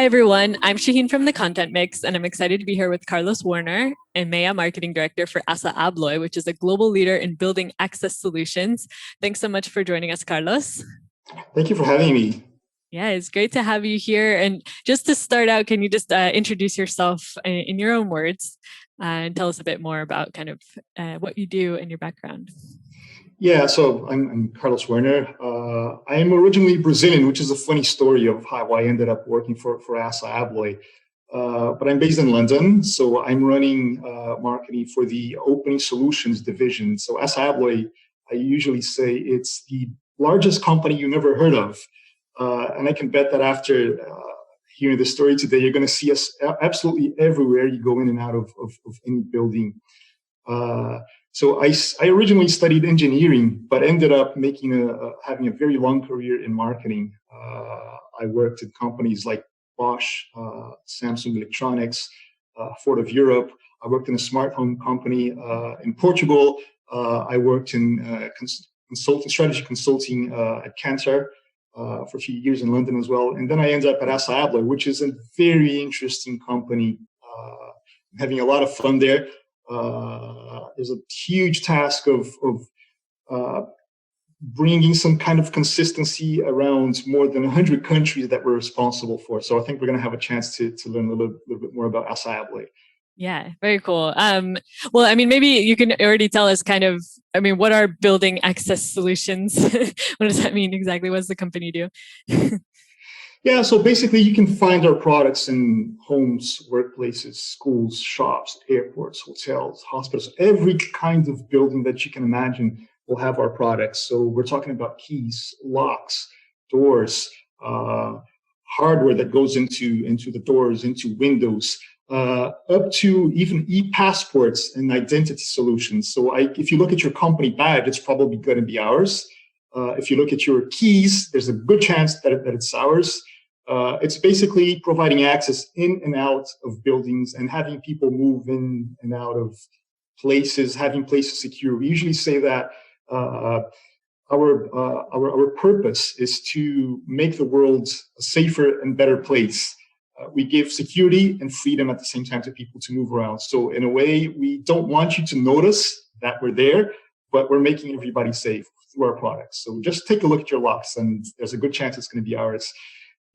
Hi, everyone. I'm Shaheen from the Content Mix, and I'm excited to be here with Carlos Werner, EMEA Marketing Director for Assa Abloy, which is a global leader in building access solutions. Thanks so much for joining us, Carlos. Thank you for having me. Yeah, it's great to have you here. And just to start out, can you just introduce yourself in your own words and tell us a bit more about kind of what you do and your background? Yeah, so I'm Carlos Werner. I am originally Brazilian, which is a funny story of how I ended up working for Assa Abloy. But I'm based in London, so I'm running marketing for the Opening Solutions division. So Assa Abloy, I usually say it's the largest company you never heard of. And I can bet that after hearing the story today, you're going to see us absolutely everywhere you go in and out of any building. So I originally studied engineering, but ended up having a very long career in marketing. I worked at companies like Bosch, Samsung Electronics, Ford of Europe. I worked in a smart home company in Portugal. I worked in strategy consulting at Cantor for a few years in London as well. And then I ended up at Assa Abloy, which is a very interesting company. I'm having a lot of fun there. There's a huge task of bringing some kind of consistency around more than 100 countries that we're responsible for. So I think we're going to have a chance to learn a little bit more about Assa Abloy. Yeah, very cool. Well, I mean, maybe you can already tell us kind of, I mean, what are building access solutions? What does that mean exactly? What does the company do? Yeah, so basically you can find our products in homes, workplaces, schools, shops, airports, hotels, hospitals, every kind of building that you can imagine will have our products. So we're talking about keys, locks, doors, hardware that goes into the doors, into windows, up to even e-passports and identity solutions. So if you look at your company badge, it's probably going to be ours. If you look at your keys, there's a good chance that it's ours. It's basically providing access in and out of buildings and having people move in and out of places, having places secure. We usually say that our purpose is to make the world a safer and better place. We give security and freedom at the same time to people to move around. So in a way, we don't want you to notice that we're there, but we're making everybody safe through our products. So just take a look at your locks, and there's a good chance it's going to be ours.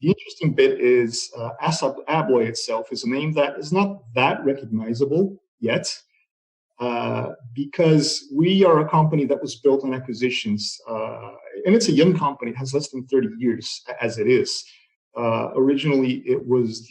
The interesting bit is Assa Abloy itself is a name that is not that recognizable yet, because we are a company that was built on acquisitions, and it's a young company. It has less than 30 years as it is. Originally, it was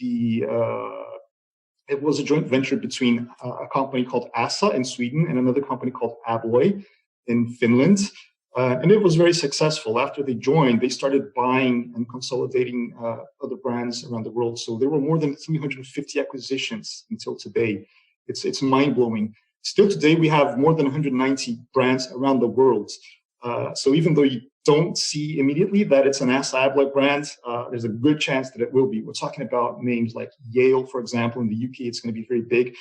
a joint venture between a company called Assa in Sweden and another company called Abloy in Finland. And it was very successful. After they joined, they started buying and consolidating other brands around the world. So there were more than 350 acquisitions until today. It's mind-blowing. Still today, we have more than 190 brands around the world. So even though you don't see immediately that it's an Assa Abloy brand, there's a good chance that it will be. We're talking about names like Yale, for example. In the UK, it's going to be very big.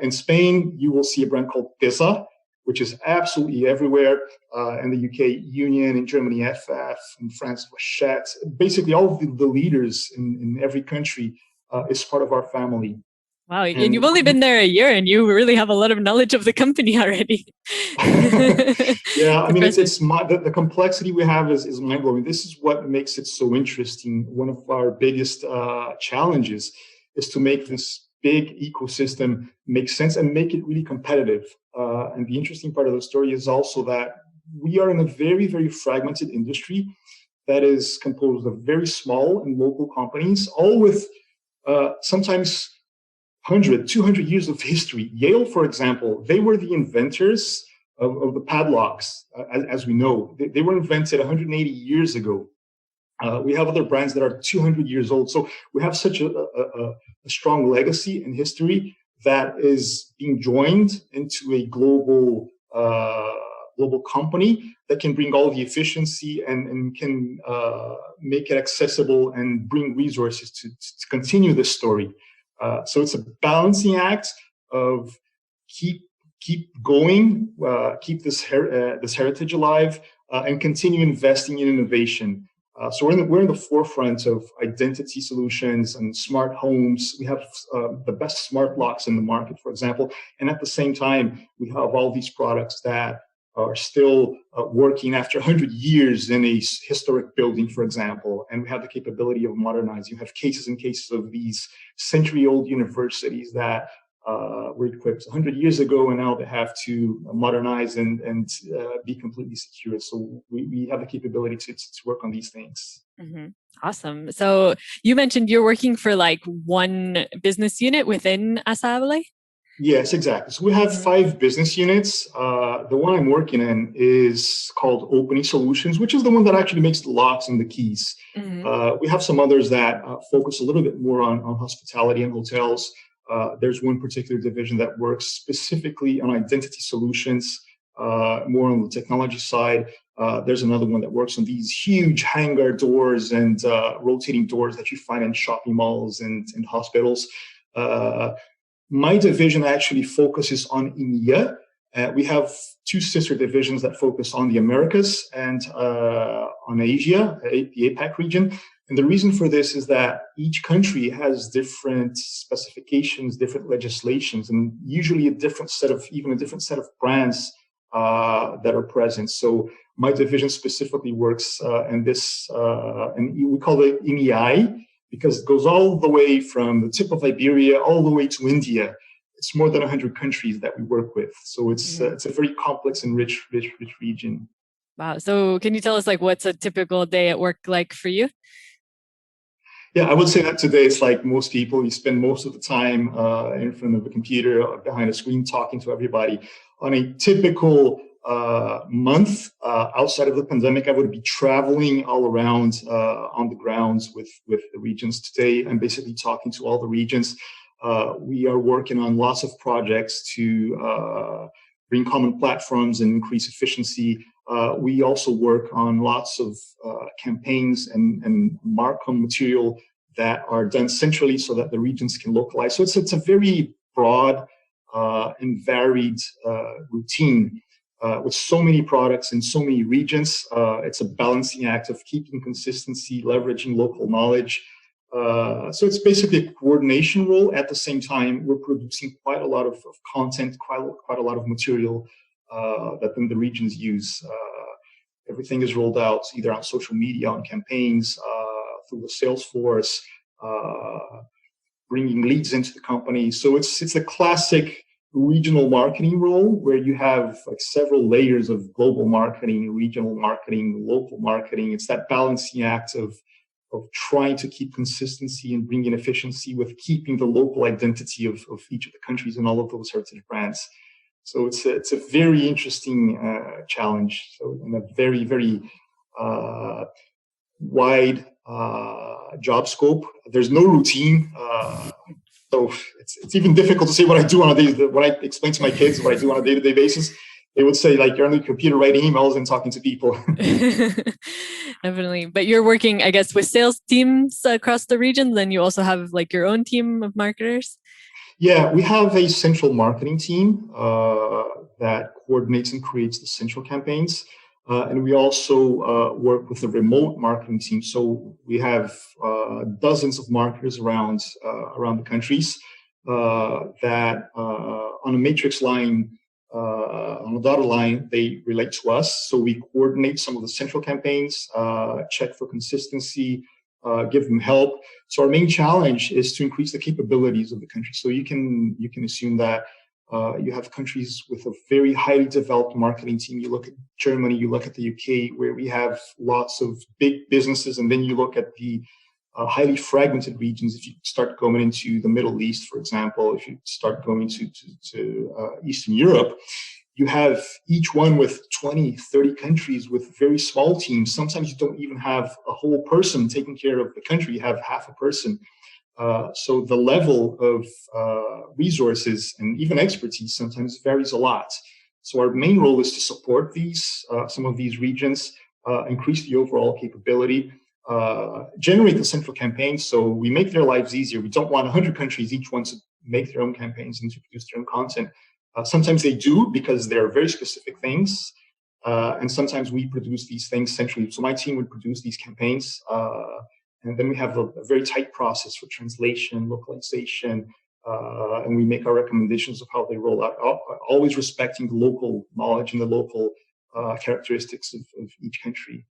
In Spain, you will see a brand called Tesa, which is absolutely everywhere. In the UK, Union, in Germany, FF, in France, Wachette. Basically, all of the leaders in every country is part of our family. Wow, and you've only been there a year, and you really have a lot of knowledge of the company already. Yeah, I mean, the complexity we have is mind-blowing. This is what makes it so interesting. One of our biggest challenges is to make this big ecosystem make sense and make it really competitive. And the interesting part of the story is also that we are in a very, very fragmented industry that is composed of very small and local companies, all with sometimes 100, 200 years of history. Yale, for example, they were the inventors of the padlocks, as we know. They were invented 180 years ago. We have other brands that are 200 years old. So we have such a strong legacy and history that is being joined into a global company that can bring all the efficiency and can make it accessible and bring resources to continue this story. So it's a balancing act of keep going, keep this heritage alive, and continue investing in innovation. So we're in the forefront of identity solutions and smart homes. We have the best smart locks in the market, for example. And at the same time, we have all these products that are still working after 100 years in a historic building, for example. And we have the capability of modernizing. You have cases and cases of these century-old universities that were equipped 100 years ago, and now they have to modernize and be completely secure. So we have the capability to work on these things. Mm-hmm. Awesome. So you mentioned you're working for like one business unit within Assa Abloy? Yes, exactly. So we have 5 business units. The one I'm working in is called Opening Solutions, which is the one that actually makes the locks and the keys. We have some others that focus a little bit more on hospitality and hotels. There's one particular division that works specifically on identity solutions, more on the technology side. There's another one that works on these huge hangar doors and rotating doors that you find in shopping malls and hospitals. My division actually focuses on EMEA. We have 2 sister divisions that focus on the Americas and on Asia, the APAC region. And the reason for this is that each country has different specifications, different legislations, and usually even a different set of brands that are present. So my division specifically works in this, and we call it EMEA, because it goes all the way from the tip of Iberia all the way to India. It's more than 100 countries that we work with. So it's a very complex and rich region. Wow. So can you tell us like what's a typical day at work like for you? Yeah, I would say that today it's like most people. You spend most of the time in front of a computer, behind a screen, talking to everybody. On a typical month outside of the pandemic, I would be traveling all around on the grounds with the regions. Today, I'm basically talking to all the regions. We are working on lots of projects to bring common platforms and increase efficiency. We also work on lots of campaigns and marcom material that are done centrally so that the regions can localize. So it's a very broad and varied routine with so many products in so many regions. It's a balancing act of keeping consistency, leveraging local knowledge. So it's basically a coordination role. At the same time, we're producing quite a lot of content, quite a lot of material that then the regions use. Everything is rolled out either on social media, on campaigns, through the sales force, bringing leads into the company. So it's a classic regional marketing role where you have like several layers of global marketing, regional marketing, local marketing. It's that balancing act of trying to keep consistency and bringing efficiency with keeping the local identity of each of the countries and all of those heritage brands. So it's a very interesting challenge. So in a very, very wide job scope. There's no routine. So it's even difficult to say what I do on a day. When I explain to my kids what I do on a day-to-day basis, they would say like you're on the computer writing emails and talking to people. Definitely. But you're working, I guess, with sales teams across the region. Then you also have like your own team of marketers. Yeah, we have a central marketing team that coordinates and creates the central campaigns. And we also work with a remote marketing team. So we have dozens of marketers around the countries that on a matrix line, on a dotted line, they relate to us. So we coordinate some of the central campaigns, check for consistency, give them help. So our main challenge is to increase the capabilities of the country. So you can assume that you have countries with a very highly developed marketing team. You look at Germany, you look at the UK, where we have lots of big businesses, and then you look at the highly fragmented regions. If you start going into the Middle East, for example, if you start going to Eastern Europe, you have each one with 20, 30 countries with very small teams. Sometimes you don't even have a whole person taking care of the country. You have half a person. So the level of resources and even expertise sometimes varies a lot. So our main role is to support some of these regions, increase the overall capability, generate the central campaigns so we make their lives easier. We don't want 100 countries, each one to make their own campaigns and to produce their own content. Sometimes they do because there are very specific things. And sometimes we produce these things centrally. So my team would produce these campaigns. And then we have a very tight process for translation, localization, and we make our recommendations of how they roll out, always respecting the local knowledge and the local characteristics of each country.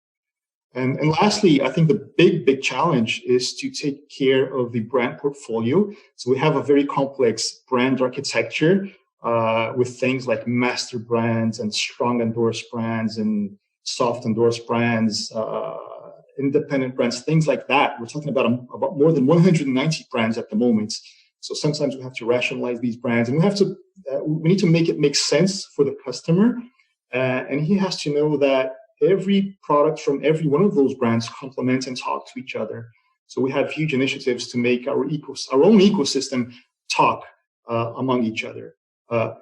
And lastly, I think the big challenge is to take care of the brand portfolio. So we have a very complex brand architecture with things like master brands and strong endorsed brands and soft endorsed brands, independent brands, things like that. We're talking about more than 190 brands at the moment. So sometimes we have to rationalize these brands, and we need to make it make sense for the customer. And he has to know that every product from every one of those brands complement and talk to each other. So we have huge initiatives to make our own ecosystem talk among each other.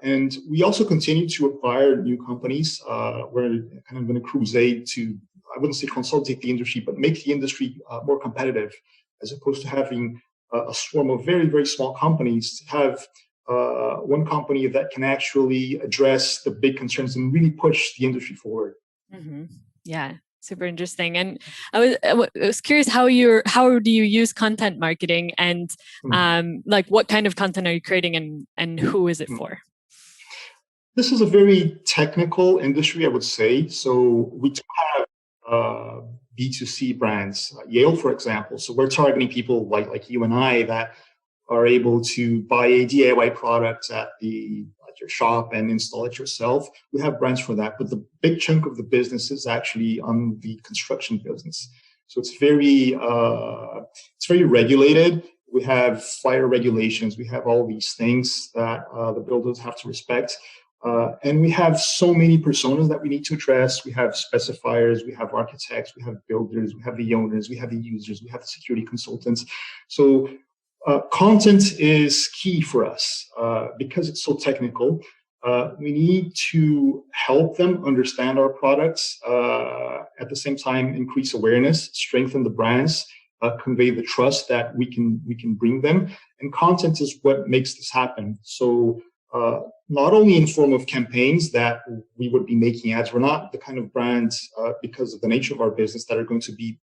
And we also continue to acquire new companies. We're kind of in a crusade to, I wouldn't say consolidate the industry, but make the industry more competitive, as opposed to having a swarm of very, very small companies. To have one company that can actually address the big concerns and really push the industry forward. Mm-hmm. Yeah, super interesting. And I was curious how do you use content marketing, and like what kind of content are you creating, and who is it for? This is a very technical industry, I would say. So we do have B2C brands, Yale, for example. So we're targeting people like you and I that are able to buy a DIY product at your shop and install it yourself. We have brands for that, but the big chunk of the business is actually on the construction business. So it's very regulated. We have fire regulations. We have all these things that the builders have to respect. And we have so many personas that we need to address. We have specifiers, we have architects, we have builders, we have the owners, we have the users, we have the security consultants. So content is key for us because it's so technical. We need to help them understand our products, at the same time increase awareness, strengthen the brands, convey the trust that we can bring them. And content is what makes this happen. So not only in form of campaigns that we would be making ads. We're not the kind of brands, because of the nature of our business, that are going to be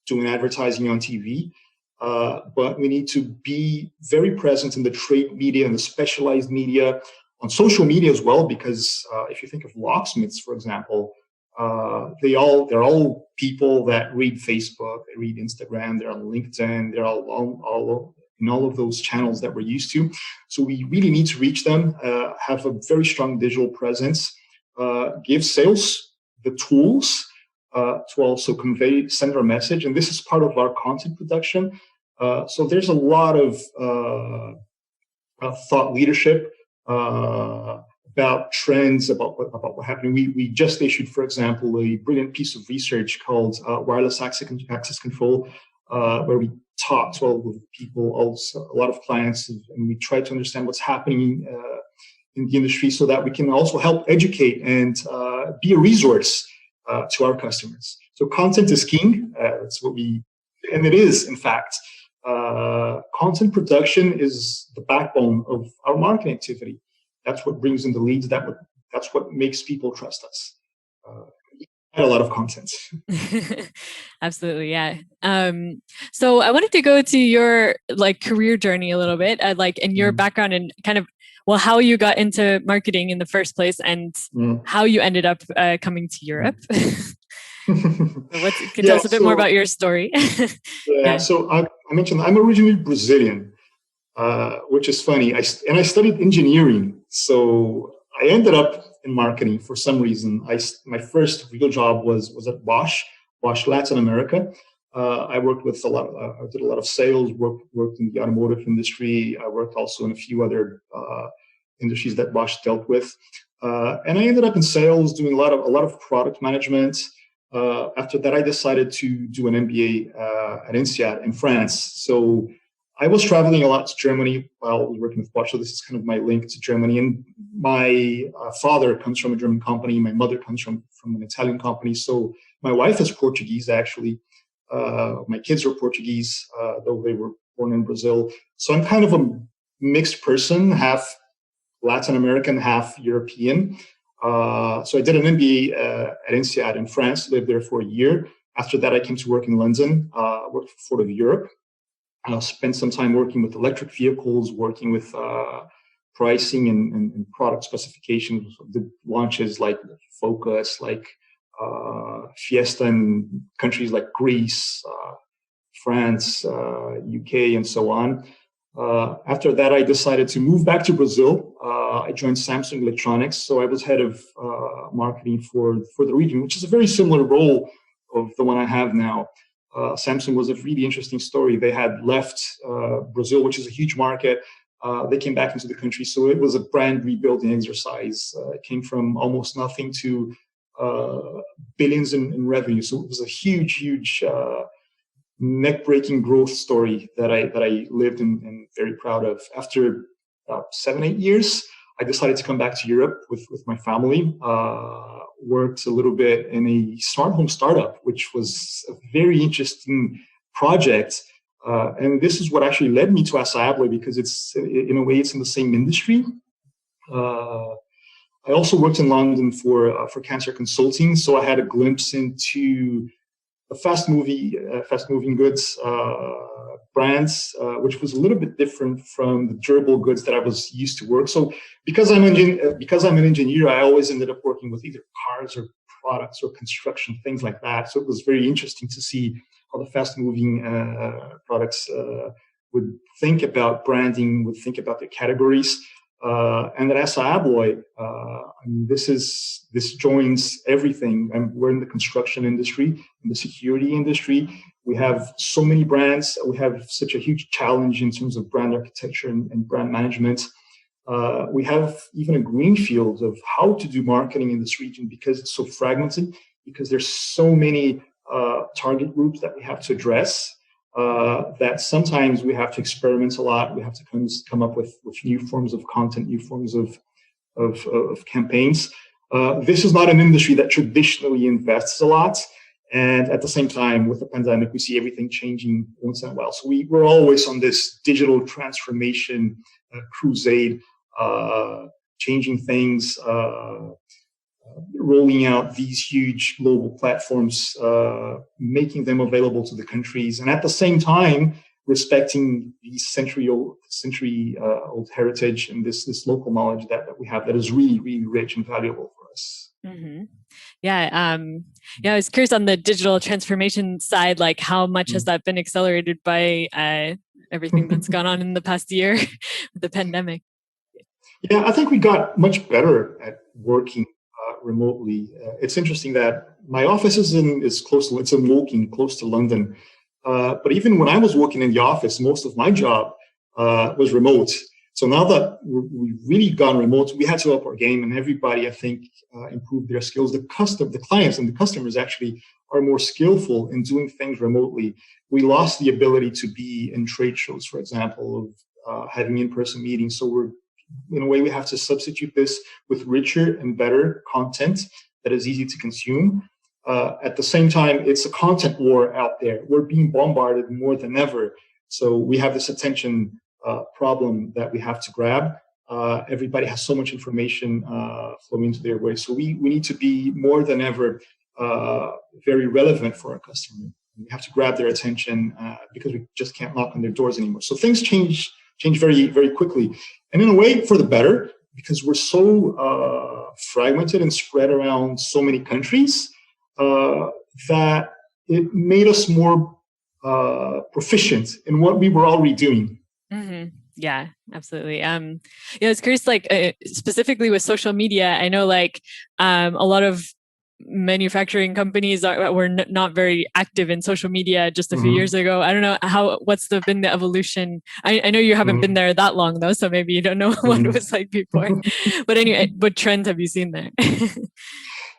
doing advertising on TV. But we need to be very present in the trade media and the specialized media, on social media as well, because if you think of locksmiths, for example, they're all people that read Facebook, they read Instagram, they're on LinkedIn, they're all in all of those channels that we're used to. So we really need to reach them, have a very strong digital presence, give sales the tools to also send our message. And this is part of our content production. So there's a lot of thought leadership about trends, about what's happening. We just issued, for example, a brilliant piece of research called Wireless Access Control, where we talk to all of the people, also a lot of clients, and we try to understand what's happening in the industry so that we can also help educate and be a resource to our customers. So content is king. That's what and it is, in fact. Content production is the backbone of our marketing activity. That's what brings in the leads. That's what makes people trust us. A lot of content. Absolutely, yeah. So I wanted to go to your career journey a little bit, and your background and kind of how you got into marketing in the first place, and how you ended up coming to Europe. Can you tell us a bit more about your story? So I mentioned I'm originally Brazilian, which is funny. I studied engineering, so I ended up in marketing for some reason. My first real job was at Bosch Latin America. I worked with I did a lot of sales, worked in the automotive industry. I worked also in a few other industries that Bosch dealt with. And I ended up in sales, doing a lot of product management. After that, I decided to do an MBA at INSEAD in France. So I was traveling a lot to Germany while I was working with Bosch. So this is kind of my link to Germany. And my father comes from a German company. My mother comes from an Italian company. So my wife is Portuguese, actually. My kids are Portuguese, though they were born in Brazil. So I'm kind of a mixed person, half Latin American, half European. So I did an MBA at INSEAD in France, lived there for a year. After that, I came to work in London, worked for Ford of Europe. Spent some time working with electric vehicles, working with pricing and product specifications, the launches like Focus, like Fiesta in countries like Greece, France, UK, and so on. After that, I decided to move back to Brazil. I joined Samsung Electronics, so I was head of marketing for the region, which is a very similar role of the one I have now. Samsung was a really interesting story. They had left Brazil, which is a huge market. They came back into the country, so it was a brand rebuilding exercise. It came from almost nothing to billions in revenue. So it was a huge neck-breaking growth story that I lived and very proud of. After about 7-8 years, I decided to come back to Europe with my family. Worked a little bit in a smart home startup, which was a very interesting project. And this is what actually led me to Assa Abloy, because it's, in a way, it's in the same industry. I also worked in London for cancer consulting, so I had a glimpse into the fast-moving goods brands, which was a little bit different from the durable goods that I was used to work. So because I'm an engineer, I always ended up working with either cars or products or construction, things like that. So it was very interesting to see how the fast-moving products would think about branding, would think about their categories. And at Assa Abloy, I mean, this joins everything. And we're in the construction industry, in the security industry. We have so many brands. We have such a huge challenge in terms of brand architecture and brand management. We have even a greenfield of how to do marketing in this region, because it's so fragmented, because there's so many target groups that we have to address. That sometimes we have to experiment a lot. We have to come up with new forms of content, new forms of campaigns. This is not an industry that traditionally invests a lot. And at the same time, with the pandemic, we see everything changing once in a while. So we're always on this digital transformation crusade, changing things, rolling out these huge global platforms, making them available to the countries, and at the same time respecting the century-old heritage and this local knowledge that we have that is really rich and valuable for us. Mm-hmm. Yeah. I was curious on the digital transformation side, like how much has that been accelerated by everything that's gone on in the past year with the pandemic? Yeah, I think we got much better at working remotely. It's interesting that my office it's in Woking, close to London. But even when I was working in the office, most of my job was remote. So now that we've really gone remote, we had to up our game, and everybody, I think, improved their skills. The clients and the customers actually are more skillful in doing things remotely. We lost the ability to be in trade shows, for example, of having in-person meetings. So in a way, we have to substitute this with richer and better content that is easy to consume. At the same time, it's a content war out there. We're being bombarded more than ever. So we have this attention problem that we have to grab. Everybody has so much information flowing into their way. So we need to be more than ever very relevant for our customer. We have to grab their attention because we just can't knock on their doors anymore. So things change very quickly. And in a way, for the better, because we're so fragmented and spread around so many countries, that it made us more proficient in what we were already doing. Mm-hmm. Yeah, absolutely. I was curious, like specifically with social media, I know like a lot of manufacturing companies were not very active in social media just a few years ago. I don't know what's been the evolution. I know you haven't been there that long though, so maybe you don't know what it was like before. But anyway, what trends have you seen there?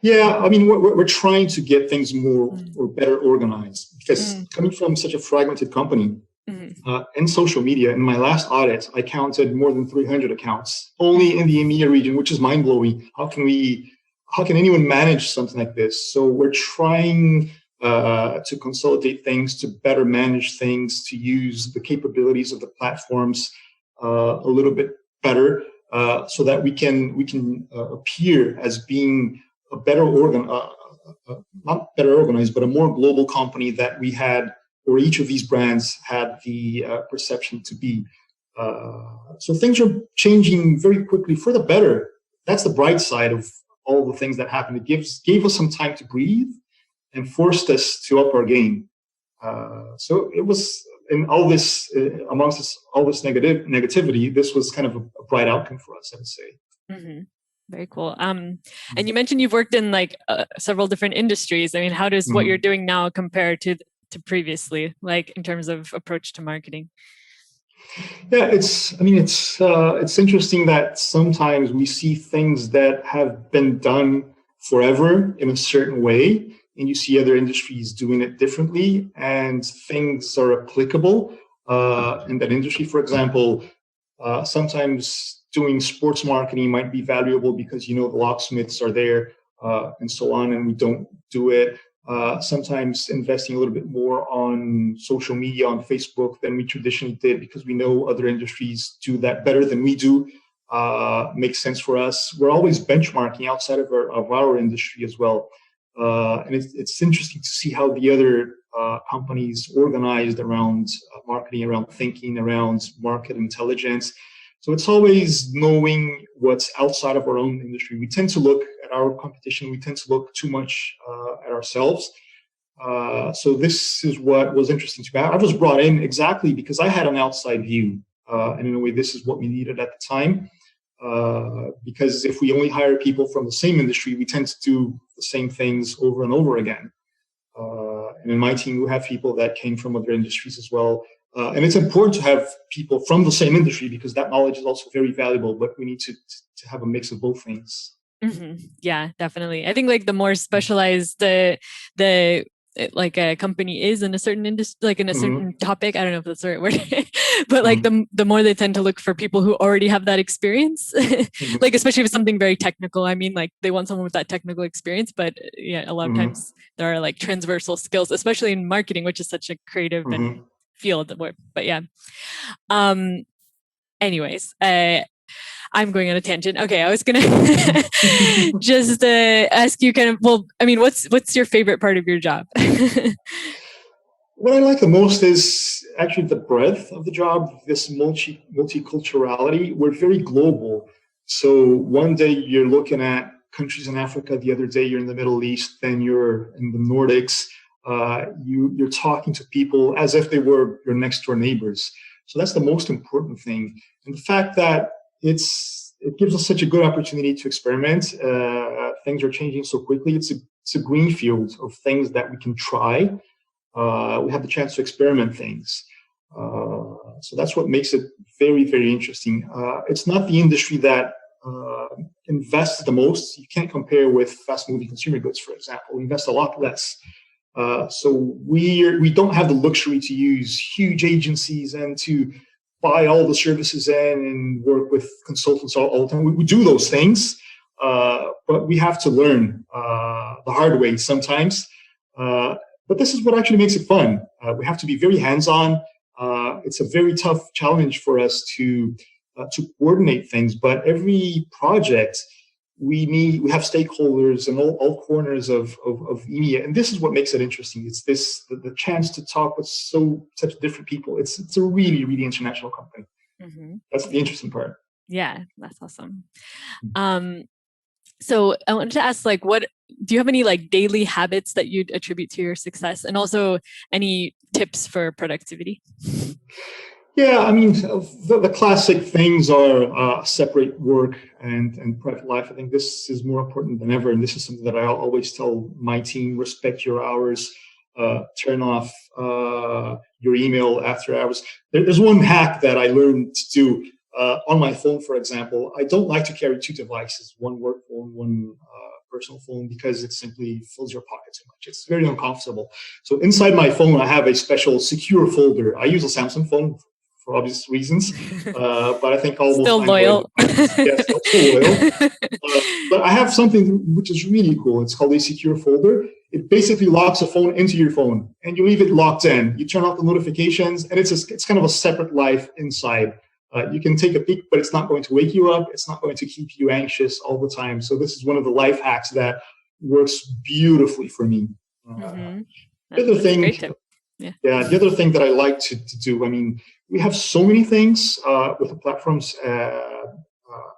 Yeah, I mean, we're trying to get things more or better organized, because coming from such a fragmented company, in social media, in my last audit, I counted more than 300 accounts only in the EMEA region, which is mind-blowing. How can anyone manage something like this? So we're trying to consolidate things, to better manage things, to use the capabilities of the platforms a little bit better. so that we can appear as being a better not better organized, but a more global company that we had, or each of these brands had the perception to be. So things are changing very quickly for the better. That's the bright side of all the things that happened. It gave us some time to breathe and forced us to up our game. So it was, in all this, amongst all this negativity, this was kind of a bright outcome for us, I would say. Mm-hmm. Very cool. And you mentioned you've worked in like several different industries. I mean, how does what you're doing now compare to previously, like in terms of approach to marketing? Yeah, it's interesting that sometimes we see things that have been done forever in a certain way, and you see other industries doing it differently, and things are applicable in that industry. For example, sometimes doing sports marketing might be valuable because, the locksmiths are there and so on, and we don't do it. Sometimes investing a little bit more on social media, on Facebook, than we traditionally did, because we know other industries do that better than we do. Makes sense for us. We're always benchmarking outside of our industry as well. And it's interesting to see how the other companies organized around marketing, around thinking, around market intelligence. So it's always knowing what's outside of our own industry. We tend to look at our competition. We tend to look too much at ourselves. So this is what was interesting to me. I was brought in exactly because I had an outside view. And in a way, this is what we needed at the time. Because if we only hire people from the same industry, we tend to do the same things over and over again. And in my team, we have people that came from other industries as well. And it's important to have people from the same industry because that knowledge is also very valuable, but we need to have a mix of both things. Mm-hmm. Yeah, definitely. I think like the more specialized like a company is in a certain industry, like in a certain topic, I don't know if that's the right word, but like the more they tend to look for people who already have that experience, like especially with something very technical. I mean, like they want someone with that technical experience, but yeah, a lot of times there are like transversal skills, especially in marketing, which is such a creative and field. But yeah. Anyways, I'm going on a tangent. Okay, I was gonna just ask you kind of. Well, I mean, what's your favorite part of your job? What I like the most is actually the breadth of the job. This multiculturality. We're very global. So one day you're looking at countries in Africa, the other day you're in the Middle East, then you're in the Nordics. You're talking to people as if they were your next door neighbors. So that's the most important thing, and the fact that it gives us such a good opportunity to experiment. Things are changing so quickly. It's a green field of things that we can try. We have the chance to experiment things. So that's what makes it very, very interesting. It's not the industry that invests the most. You can't compare with fast-moving consumer goods, for example. We invest a lot less. So we don't have the luxury to use huge agencies and to buy all the services in and work with consultants all the time. We do those things, but we have to learn the hard way sometimes. But this is what actually makes it fun. We have to be very hands-on. It's a very tough challenge for us to coordinate things, but every project we have stakeholders in all corners of EMEA, and this is what makes it interesting. It's the chance to talk with such different people. It's a really, really international company. That's the interesting part. Yeah, that's awesome. So I wanted to ask, like, what do you have any like daily habits that you'd attribute to your success, and also any tips for productivity? Yeah, I mean, the classic things are separate work and private life. I think this is more important than ever, and this is something that I always tell my team: respect your hours, turn off your email after hours. There's one hack that I learned to do on my phone, for example. I don't like to carry two devices, one work phone, one personal phone, because it simply fills your pocket too much. It's very uncomfortable. So inside my phone, I have a special secure folder. I use a Samsung phone for obvious reasons, but I think almost still loyal. Yes, still loyal. But I have something which is really cool. It's called a secure folder. It basically locks a phone into your phone, and you leave it locked in. You turn off the notifications, and it's kind of a separate life inside. You can take a peek, but it's not going to wake you up. It's not going to keep you anxious all the time. So this is one of the life hacks that works beautifully for me. Mm-hmm. The other That's thing, a great tip. Yeah. The other thing that I like to do, I mean, we have so many things with the platforms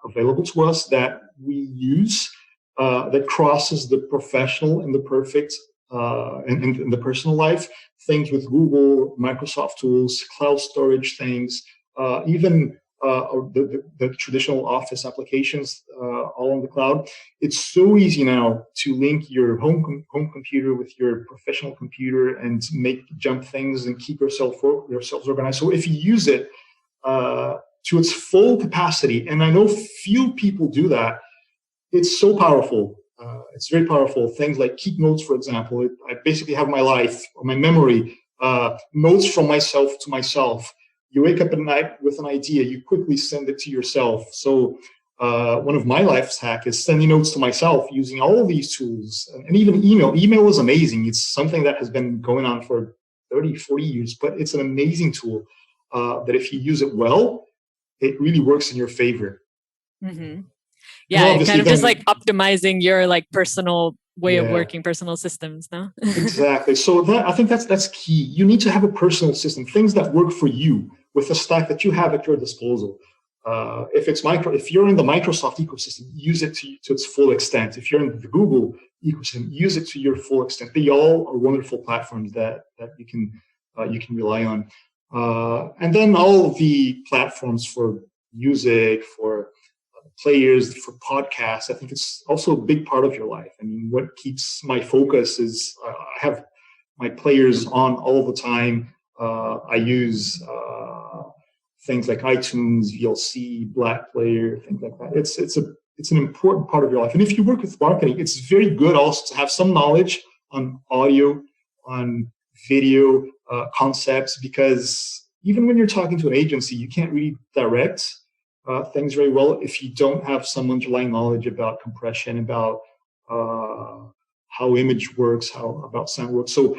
available to us that we use that crosses the professional and the perfect and the personal life. Things with Google, Microsoft tools, cloud storage things, even the traditional office applications all on the cloud. It's so easy now to link your home computer with your professional computer and make jump things and keep yourselves organized. So if you use it to its full capacity, and I know few people do that, it's so powerful. It's very powerful. Things like keep notes, for example. I basically have my life, my memory, notes from myself to myself. You wake up at night with an idea, you quickly send it to yourself. So one of my life's hack is sending notes to myself using all of these tools, and even email. Email is amazing. It's something that has been going on for 30, 40 years, but it's an amazing tool that if you use it well, it really works in your favor. Mm-hmm. Yeah, kind of just like optimizing your like personal way of working, personal systems, no? Exactly. So I think that's key. You need to have a personal system, things that work for you with the stack that you have at your disposal. If you're in the Microsoft ecosystem, use it to its full extent. If you're in the Google ecosystem, use it to your full extent. They all are wonderful platforms that you can rely on. And then all of the platforms for music, for players, for podcasts, I think it's also a big part of your life. I mean, what keeps my focus is I have my players on all the time. I use things like iTunes, VLC, Black Player, things like that. It's an important part of your life. And if you work with marketing, it's very good also to have some knowledge on audio, on video concepts, because even when you're talking to an agency, you can't really direct things very well if you don't have some underlying knowledge about compression, about how image works, about sound works. So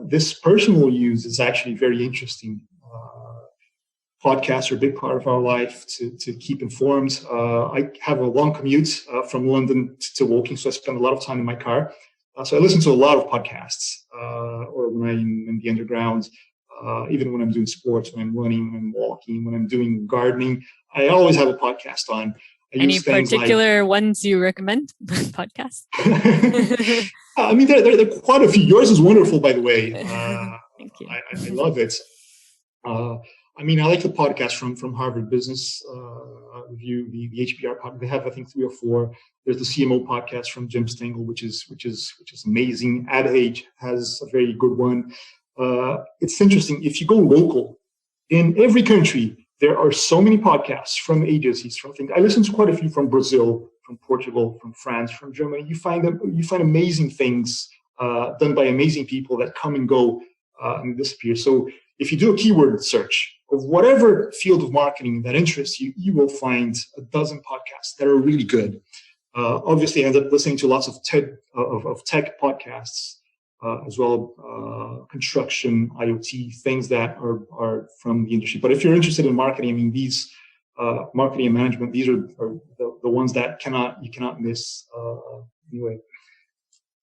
this personal use is actually very interesting. Podcasts are a big part of our life to keep informed. I have a long commute from London to Woking, so I spend a lot of time in my car. So I listen to a lot of podcasts, or when I'm in the underground, even when I'm doing sports, when I'm running, when I'm walking, when I'm doing gardening, I always have a podcast on. Any particular ones you recommend? Podcasts? I mean, there are quite a few. Yours is wonderful, by the way. Thank you. I love it. I mean, I like the podcast from Harvard Business Review, the HBR podcast. They have, I think, 3 or 4. There's the CMO podcast from Jim Stengel, which is amazing. Ad Age has a very good one. It's interesting. If you go local, in every country, there are so many podcasts from agencies, from things. I listen to quite a few from Brazil, from Portugal, from France, from Germany. You find amazing things done by amazing people that come and go and disappear. So if you do a keyword search of whatever field of marketing that interests you, you will find a dozen podcasts that are really good. Obviously, I end up listening to lots of tech podcasts as well, construction, IoT, things that are from the industry. But if you're interested in marketing, I mean, these marketing and management, these are the ones that you cannot miss anyway.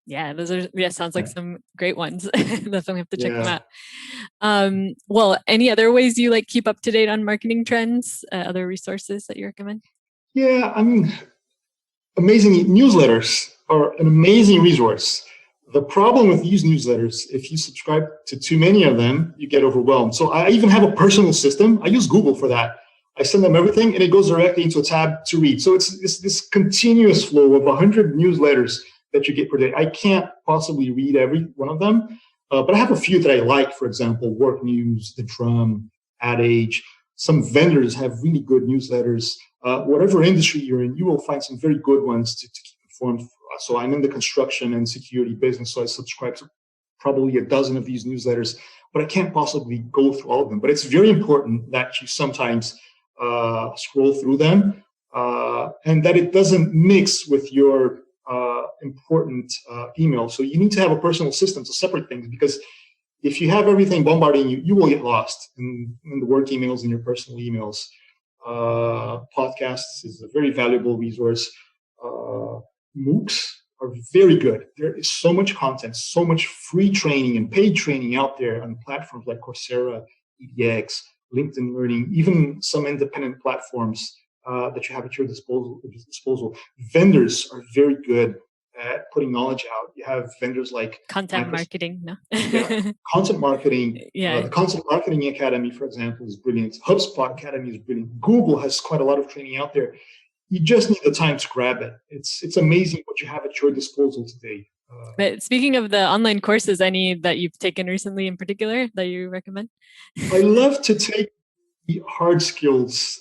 Yeah, those are, sounds like some great ones. Definitely have to check them out. Well, any other ways you like keep up to date on marketing trends, other resources that you recommend? Yeah, I mean, amazing newsletters are an amazing resource. The problem with these newsletters, if you subscribe to too many of them, you get overwhelmed. So I even have a personal system. I use Google for that. I send them everything and it goes directly into a tab to read. So it's this continuous flow of 100 newsletters that you get per day. I can't possibly read every one of them, but I have a few that I like. For example, Work News, The Drum, Ad Age. Some vendors have really good newsletters. Whatever industry you're in, you will find some very good ones to keep informed. So I'm in the construction and security business, so I subscribe to probably a dozen of these newsletters, but I can't possibly go through all of them. But it's very important that you sometimes scroll through them and that it doesn't mix with your important email. So you need to have a personal system to separate things, because if you have everything bombarding you, you will get lost in the work emails and your personal emails. Podcasts is a very valuable resource. MOOCs are very good. There is so much content, so much free training and paid training out there on platforms like Coursera, EDX, LinkedIn Learning, even some independent platforms that you have at your disposal. Vendors are very good at putting knowledge out. You have vendors like content marketing. No. Yeah, content marketing. Yeah. The Content Marketing Academy, for example, is brilliant. HubSpot Academy is brilliant. Google has quite a lot of training out there. You just need the time to grab it. It's amazing what you have at your disposal today. But speaking of the online courses, any that you've taken recently in particular that you recommend? I love to take the hard skills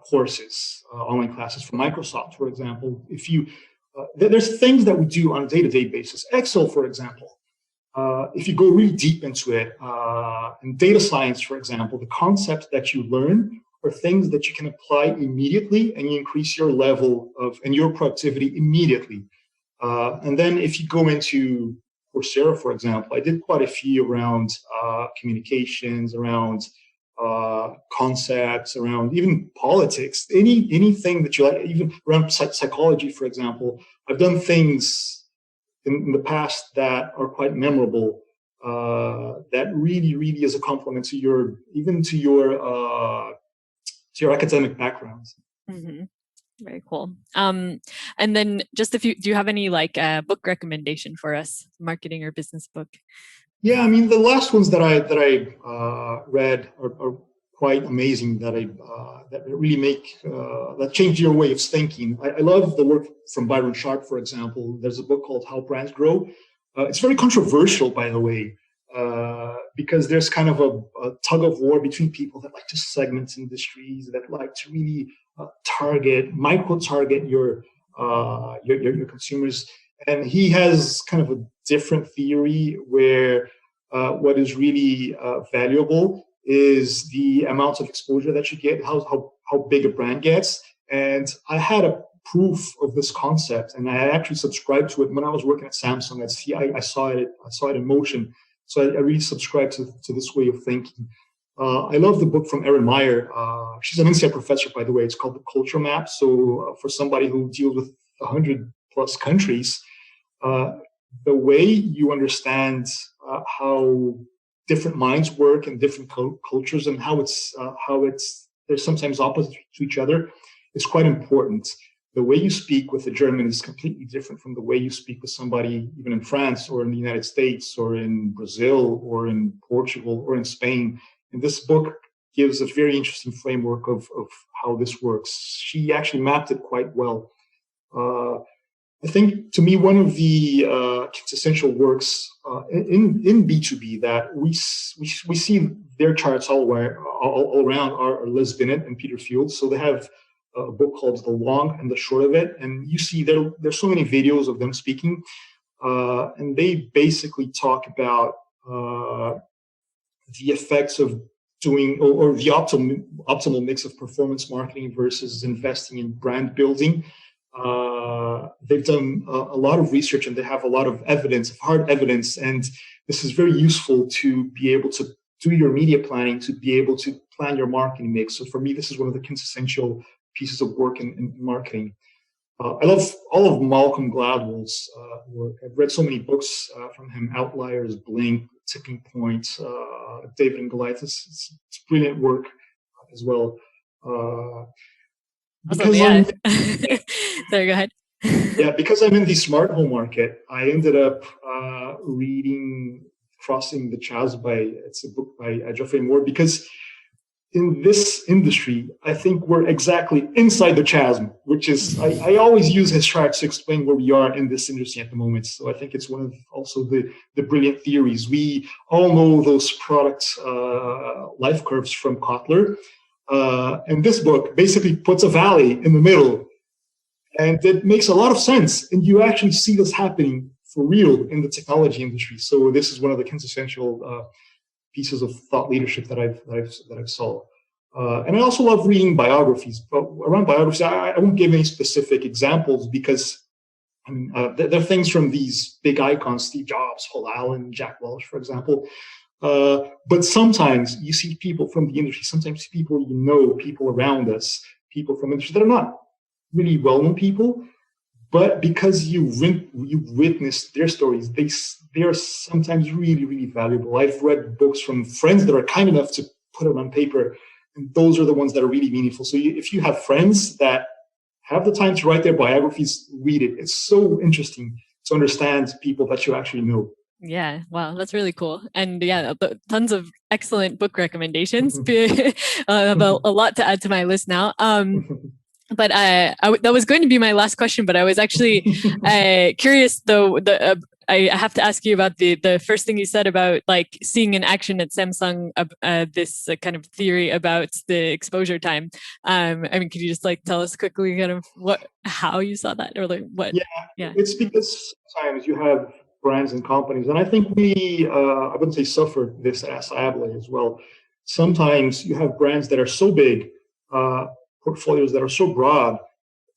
courses, online classes from Microsoft, for example. If you there's things that we do on a day-to-day basis. Excel, for example. If you go really deep into it, in data science, for example, the concepts that you learn are things that you can apply immediately, and you increase your level of and your productivity immediately. And then if you go into Coursera, for example, I did quite a few around communications, around concepts, around even politics, anything that you like, even around psychology, for example. I've done things in the past that are quite memorable, that really is a compliment to your academic backgrounds. Mm-hmm. Very cool. And then just do you have any book recommendation for us, marketing or business book? Yeah, I mean, the last ones that I read are quite amazing. That really that change your way of thinking. I love the work from Byron Sharp, for example. There's a book called How Brands Grow. It's very controversial, by the way, because there's kind of a tug of war between people that like to segment industries, that like to really micro-target your consumers. And he has kind of a different theory where what is really valuable is the amount of exposure that you get, how big a brand gets. And I had a proof of this concept, and I actually subscribed to it when I was working at Samsung. I saw it in motion. So I really subscribed to this way of thinking. I love the book from Erin Meyer. She's an INSEAD professor, by the way. It's called The Culture Map. So for somebody who deals with 100 plus countries, the way you understand how different minds work and different cultures, and how they're sometimes opposite to each other, is quite important. The way you speak with a German is completely different from the way you speak with somebody even in France or in the United States or in Brazil or in Portugal or in Spain. And this book gives a very interesting framework of how this works. She actually mapped it quite well. I think, to me, one of the quintessential works in B2B that we see their charts all around are Liz Binnett and Peter Fields. So they have a book called The Long and the Short of It. And you see there's so many videos of them speaking. And they basically talk about the effects of doing or the optimal mix of performance marketing versus investing in brand building. They've done a lot of research, and they have a lot of evidence, hard evidence, and this is very useful to be able to do your media planning, to be able to plan your marketing mix. So for me, this is one of the quintessential pieces of work in marketing. I love all of Malcolm Gladwell's work. I've read so many books from him: Outliers, Blink, Tipping Point, David and Goliath. It's brilliant work as well. Awesome, yeah. Sorry, go ahead. Yeah, because I'm in the smart home market, I ended up reading Crossing the Chasm it's a book by Geoffrey Moore, because in this industry, I think we're exactly inside the chasm, which is, I always use his charts to explain where we are in this industry at the moment. So I think it's one of also the brilliant theories. We all know those product life curves from Kotler. And this book basically puts a valley in the middle, and it makes a lot of sense. And you actually see this happening for real in the technology industry. So this is one of the quintessential pieces of thought leadership that I've saw. And I also love reading biographies. But around biographies, I won't give any specific examples, because I mean, there are things from these big icons: Steve Jobs, Paul Allen, Jack Welch, for example. But sometimes you see people from the industry, sometimes people people around us, people from industry that are not really well-known people, but because you've witnessed their stories, they are sometimes really, really valuable. I've read books from friends that are kind enough to put it on paper, and those are the ones that are really meaningful. So if you have friends that have the time to write their biographies, read it. It's so interesting to understand people that you actually know. Yeah, wow, that's really cool. And yeah, tons of excellent book recommendations. Have a lot to add to my list now. But that was going to be my last question, but I was actually curious though. I have to ask you about the first thing you said about like seeing in action at Samsung this kind of theory about the exposure time. I mean, could you just like tell us quickly kind of how you saw that, or like what? Yeah, it's because sometimes you have brands and companies, and I think I wouldn't say suffer this at Assa Abloy as well. Sometimes you have brands that are so big, portfolios that are so broad,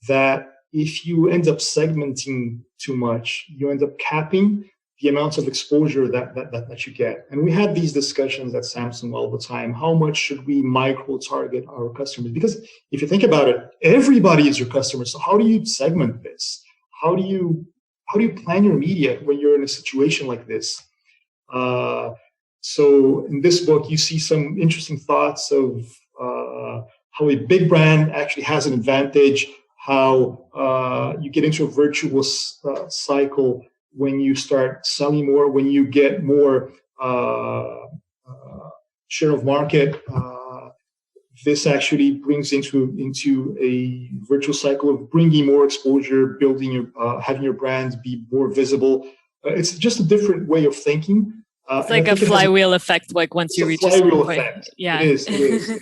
that if you end up segmenting too much, you end up capping the amounts of exposure that you get. And we had these discussions at Samsung all the time. How much should we micro target our customers? Because if you think about it, everybody is your customer. So how do you segment this? How do you plan your media when you're in a situation like this? So in this book, you see some interesting thoughts of how a big brand actually has an advantage, how you get into a virtuous cycle when you start selling more, when you get more share of market. This actually brings into a virtuous cycle of bringing more exposure, building having your brand be more visible. It's just a different way of thinking. It's like a flywheel effect. Like once you reach a certain point, yeah, it is.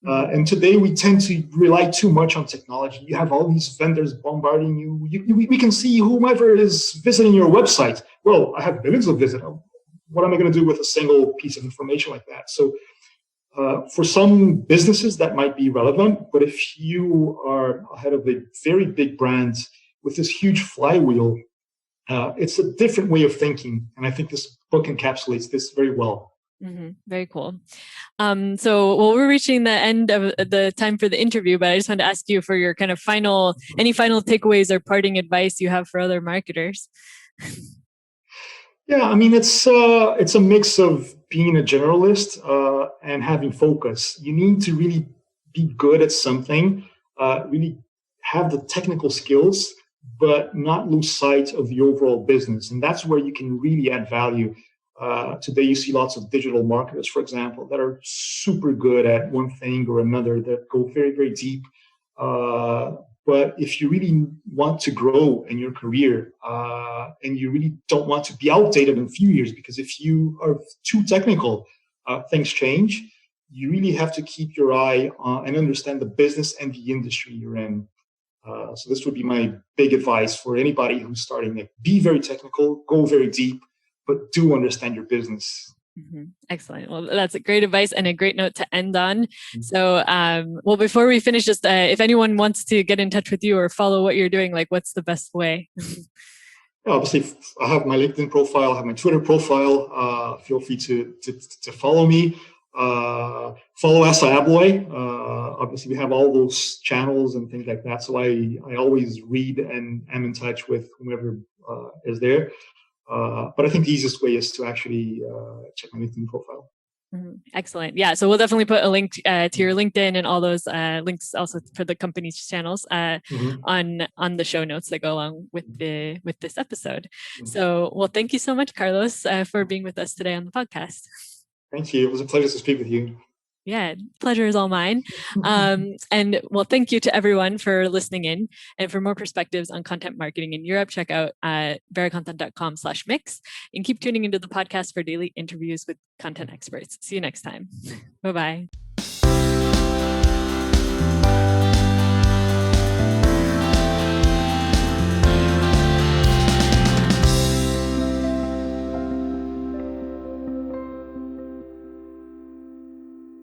And today we tend to rely too much on technology. You have all these vendors bombarding you. We can see whomever is visiting your website. Well, I have millions of visitors. What am I going to do with a single piece of information like that? So for some businesses that might be relevant, but if you are ahead of a very big brand with this huge flywheel, it's a different way of thinking. And I think this book encapsulates this very well. Mm-hmm. Very cool. So we're reaching the end of the time for the interview, but I just wanted to ask you for your kind of any final takeaways or parting advice you have for other marketers. Yeah, I mean, it's a mix of being a generalist and having focus. You need to really be good at something, really have the technical skills, but not lose sight of the overall business. And that's where you can really add value. Today, you see lots of digital marketers, for example, that are super good at one thing or another, that go very, very deep. But if you really want to grow in your career and you really don't want to be outdated in a few years, because if you are too technical, things change. You really have to keep your eye on and understand the business and the industry you're in. So this would be my big advice for anybody who's starting it. Be very technical, go very deep, but do understand your business. Mm-hmm. Excellent. Well, that's a great advice and a great note to end on. So, before we finish, just if anyone wants to get in touch with you or follow what you're doing, like what's the best way? Obviously, I have my LinkedIn profile, I have my Twitter profile. Feel free to follow me. Follow Assa Abloy. Obviously, we have all those channels and things like that. So I always read and am in touch with whomever is there. But I think the easiest way is to actually check my LinkedIn profile. Mm-hmm. Excellent. Yeah. So we'll definitely put a link to your LinkedIn and all those links also for the company's channels on the show notes that go along with this episode. So, thank you so much, Carlos, for being with us today on the podcast. Thank you. It was a pleasure to speak with you. Yeah, pleasure is all mine. And thank you to everyone for listening in. And for more perspectives on content marketing in Europe, check out veracontent.com/mix and keep tuning into the podcast for daily interviews with content experts. See you next time. Bye-bye.